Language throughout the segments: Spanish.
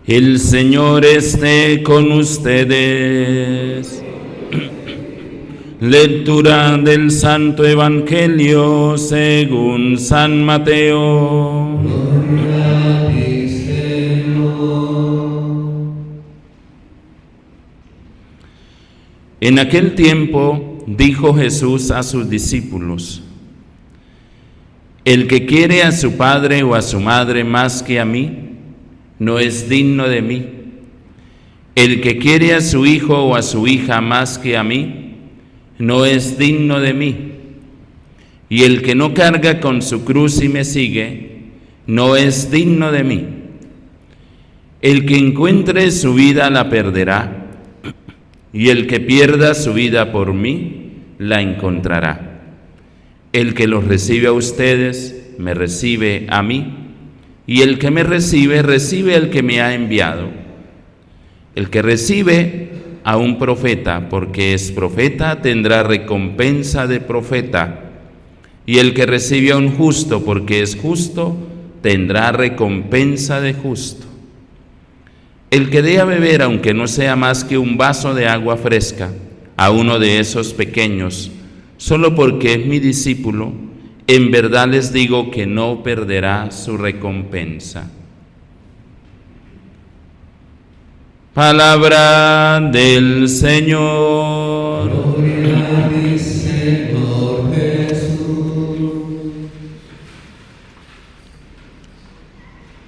El Señor esté con ustedes. Lectura del Santo Evangelio según San Mateo. Gloria a ti, Señor. En aquel tiempo dijo Jesús a sus discípulos: El que quiere a su padre o a su madre más que a mí, no es digno de mí. El que quiere a su hijo o a su hija más que a mí, no es digno de mí. Y el que no carga con su cruz y me sigue, no es digno de mí. El que encuentre su vida la perderá, y el que pierda su vida por mí, la encontrará. El que los recibe a ustedes, me recibe a mí, y el que me recibe, recibe al que me ha enviado. El que recibe a un profeta, porque es profeta, tendrá recompensa de profeta, y el que recibe a un justo, porque es justo, tendrá recompensa de justo. El que dé a beber, aunque no sea más que un vaso de agua fresca, a uno de esos pequeños, solo porque es mi discípulo, en verdad les digo que no perderá su recompensa. Palabra del Señor. Gloria a ti, Señor Jesús.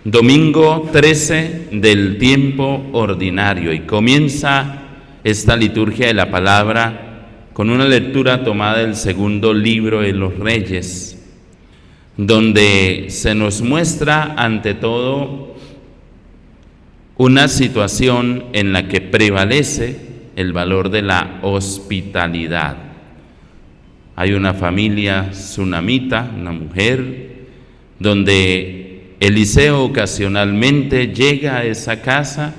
Domingo 13 del tiempo ordinario, y comienza esta liturgia de la palabra con una lectura tomada del segundo libro de los Reyes, donde se nos muestra ante todo una situación en la que prevalece el valor de la hospitalidad. Hay una familia sunamita, una mujer, donde Eliseo ocasionalmente llega a esa casa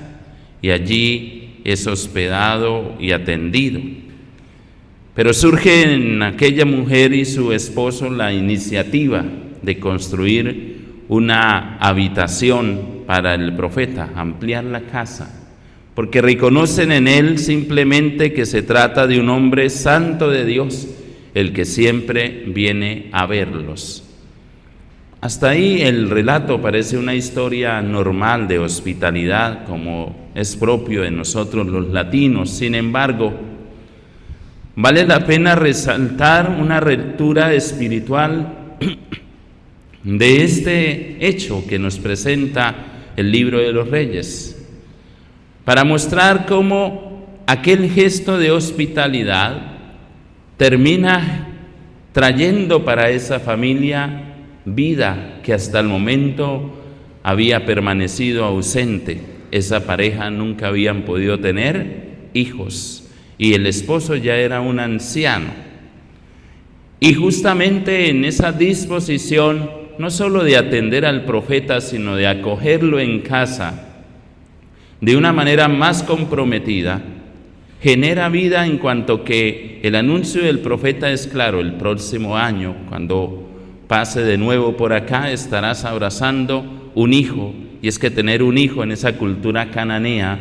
y allí es hospedado y atendido. Pero surge en aquella mujer y su esposo la iniciativa de construir una habitación para el profeta, ampliar la casa, porque reconocen en él simplemente que se trata de un hombre santo de Dios, el que siempre viene a verlos. Hasta ahí el relato parece una historia normal de hospitalidad, como es propio de nosotros los latinos. Sin embargo, vale la pena resaltar una lectura espiritual de este hecho que nos presenta el libro de los Reyes, para mostrar cómo aquel gesto de hospitalidad termina trayendo para esa familia vida que hasta el momento había permanecido ausente. Esa pareja nunca habían podido tener hijos y el esposo ya era un anciano. Y justamente en esa disposición, no solo de atender al profeta, sino de acogerlo en casa de una manera más comprometida, genera vida en cuanto que el anuncio del profeta es claro: el próximo año, cuando pase de nuevo por acá, estarás abrazando un hijo. Y es que tener un hijo en esa cultura cananea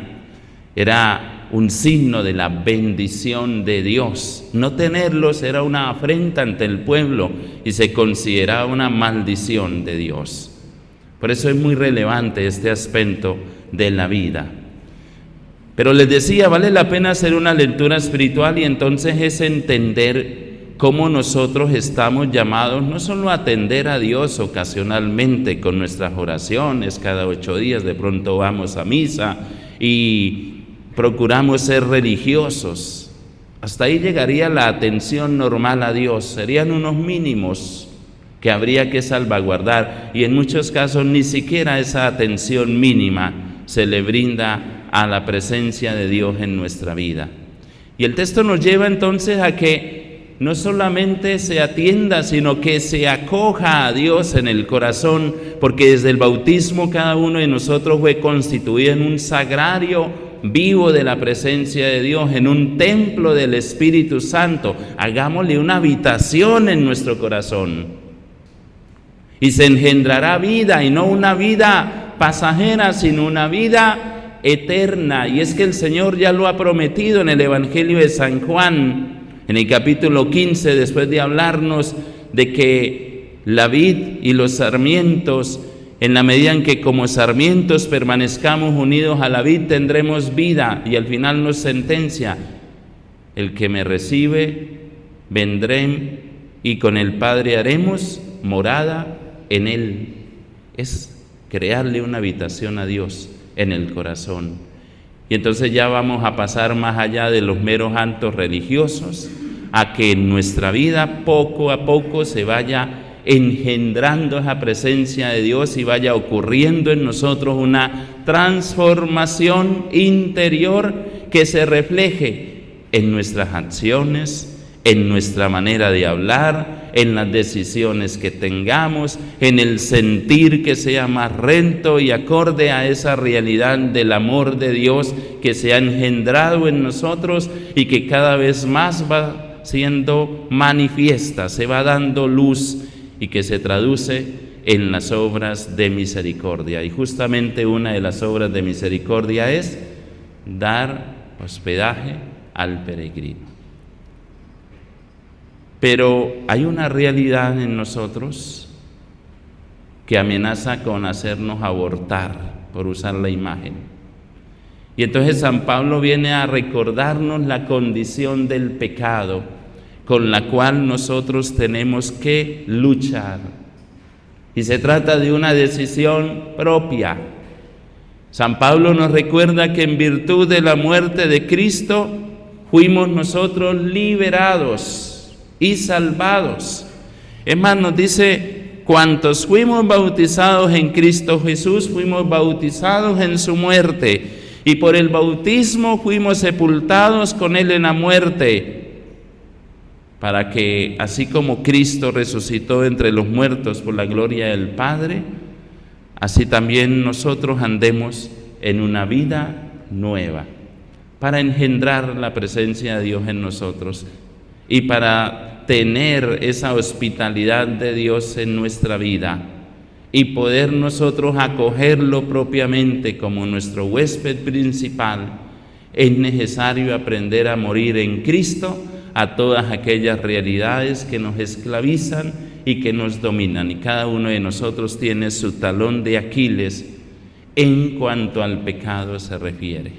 era un signo de la bendición de Dios. No tenerlos era una afrenta ante el pueblo y se consideraba una maldición de Dios. Por eso es muy relevante este aspecto de la vida. Pero les decía, vale la pena hacer una lectura espiritual, y entonces es entender cómo nosotros estamos llamados no solo a atender a Dios ocasionalmente con nuestras oraciones, cada 8 días de pronto vamos a misa y procuramos ser religiosos. Hasta ahí llegaría la atención normal a Dios. Serían unos mínimos que habría que salvaguardar, y en muchos casos ni siquiera esa atención mínima se le brinda a la presencia de Dios en nuestra vida. Y el texto nos lleva entonces a que no solamente se atienda, sino que se acoja a Dios en el corazón, porque desde el bautismo cada uno de nosotros fue constituido en un sagrario vivo de la presencia de Dios, en un templo del Espíritu Santo. Hagámosle una habitación en nuestro corazón y se engendrará vida, y no una vida pasajera, sino una vida eterna. Y es que el Señor ya lo ha prometido en el Evangelio de San Juan, en el capítulo 15, después de hablarnos de que la vid y los sarmientos, en la medida en que como sarmientos permanezcamos unidos a la vid, tendremos vida. Y al final nos sentencia: el que me recibe, vendré y con el Padre haremos morada en él. Es crearle una habitación a Dios en el corazón. Y entonces ya vamos a pasar más allá de los meros actos religiosos, a que en nuestra vida poco a poco se vaya engendrando esa presencia de Dios y vaya ocurriendo en nosotros una transformación interior que se refleje en nuestras acciones, en nuestra manera de hablar, en las decisiones que tengamos, en el sentir que sea más recto y acorde a esa realidad del amor de Dios que se ha engendrado en nosotros y que cada vez más va siendo manifiesta, se va dando luz y que se traduce en las obras de misericordia. Y justamente una de las obras de misericordia es dar hospedaje al peregrino. Pero hay una realidad en nosotros que amenaza con hacernos abortar, por usar la imagen. Y entonces San Pablo viene a recordarnos la condición del pecado con la cual nosotros tenemos que luchar. Y se trata de una decisión propia. San Pablo nos recuerda que en virtud de la muerte de Cristo fuimos nosotros liberados y salvados. Es más, nos dice: cuantos fuimos bautizados en Cristo Jesús, fuimos bautizados en su muerte, y por el bautismo fuimos sepultados con él en la muerte, para que así como Cristo resucitó entre los muertos por la gloria del Padre, así también nosotros andemos en una vida nueva, para engendrar la presencia de Dios en nosotros y para tener esa hospitalidad de Dios en nuestra vida y poder nosotros acogerlo propiamente como nuestro huésped principal. Es necesario aprender a morir en Cristo a todas aquellas realidades que nos esclavizan y que nos dominan. Y cada uno de nosotros tiene su talón de Aquiles en cuanto al pecado se refiere.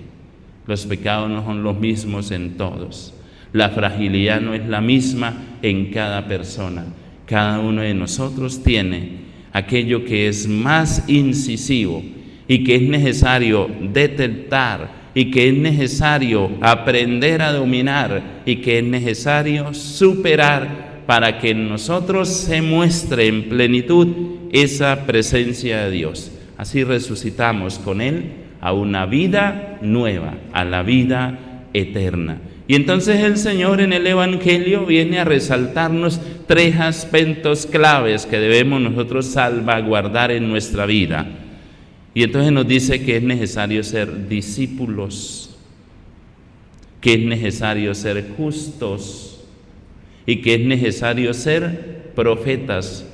Los pecados no son los mismos en todos. La fragilidad no es la misma en cada persona. Cada uno de nosotros tiene aquello que es más incisivo y que es necesario detectar y que es necesario aprender a dominar y que es necesario superar para que en nosotros se muestre en plenitud esa presencia de Dios. Así resucitamos con Él a una vida nueva, a la vida eterna. Y entonces el Señor en el Evangelio viene a resaltarnos 3 aspectos claves que debemos nosotros salvaguardar en nuestra vida. Y entonces nos dice que es necesario ser discípulos, que es necesario ser justos y que es necesario ser profetas,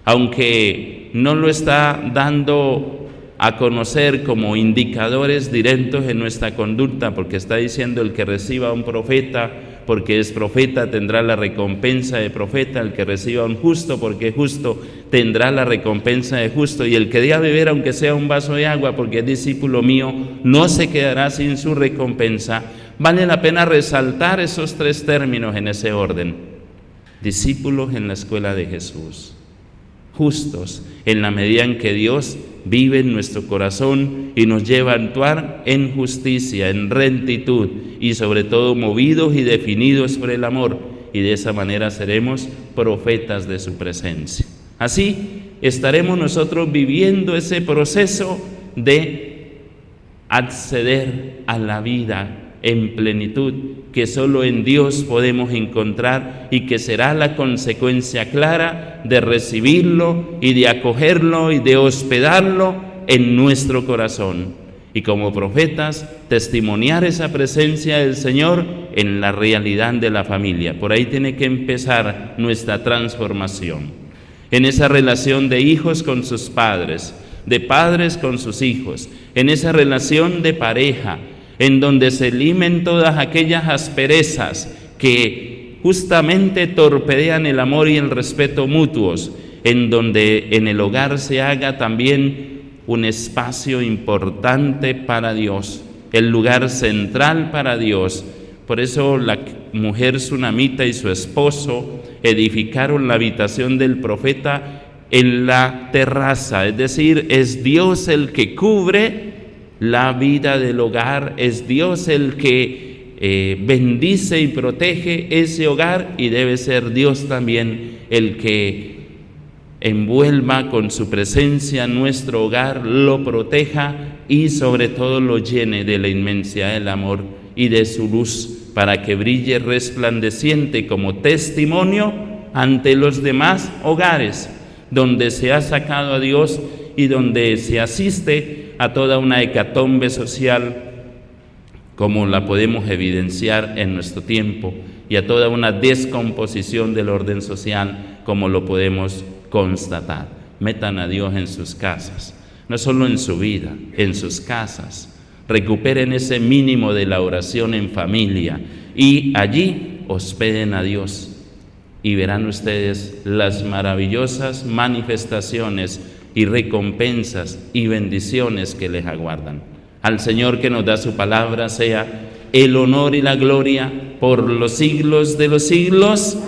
aunque no lo está dando a conocer como indicadores directos en nuestra conducta, porque está diciendo: el que reciba a un profeta porque es profeta tendrá la recompensa de profeta, el que reciba a un justo porque es justo tendrá la recompensa de justo, y el que dé a beber aunque sea un vaso de agua porque es discípulo mío no se quedará sin su recompensa. Vale la pena resaltar esos 3 términos en ese orden: discípulos en la escuela de Jesús, justos en la medida en que Dios vive en nuestro corazón y nos lleva a actuar en justicia, en rectitud y sobre todo movidos y definidos por el amor, y de esa manera seremos profetas de su presencia. Así estaremos nosotros viviendo ese proceso de acceder a la vida en plenitud que solo en Dios podemos encontrar y que será la consecuencia clara de recibirlo y de acogerlo y de hospedarlo en nuestro corazón. Y como profetas, testimoniar esa presencia del Señor en la realidad de la familia. Por ahí tiene que empezar nuestra transformación. En esa relación de hijos con sus padres, de padres con sus hijos, en esa relación de pareja, en donde se limen todas aquellas asperezas que justamente torpedean el amor y el respeto mutuos, en donde en el hogar se haga también un espacio importante para Dios, el lugar central para Dios. Por eso la mujer sunamita y su esposo edificaron la habitación del profeta en la terraza, es decir, es Dios el que cubre la vida del hogar, es Dios el que bendice y protege ese hogar, y debe ser Dios también el que envuelva con su presencia nuestro hogar, lo proteja y sobre todo lo llene de la inmensidad del amor y de su luz, para que brille resplandeciente como testimonio ante los demás hogares donde se ha sacado a Dios y donde se asiste a toda una hecatombe social como la podemos evidenciar en nuestro tiempo, y a toda una descomposición del orden social como lo podemos constatar. Metan a Dios en sus casas, no solo en su vida, en sus casas. Recuperen ese mínimo de la oración en familia y allí hospeden a Dios, y verán ustedes las maravillosas manifestaciones y recompensas y bendiciones que les aguardan. Al Señor que nos da su palabra sea el honor y la gloria por los siglos de los siglos.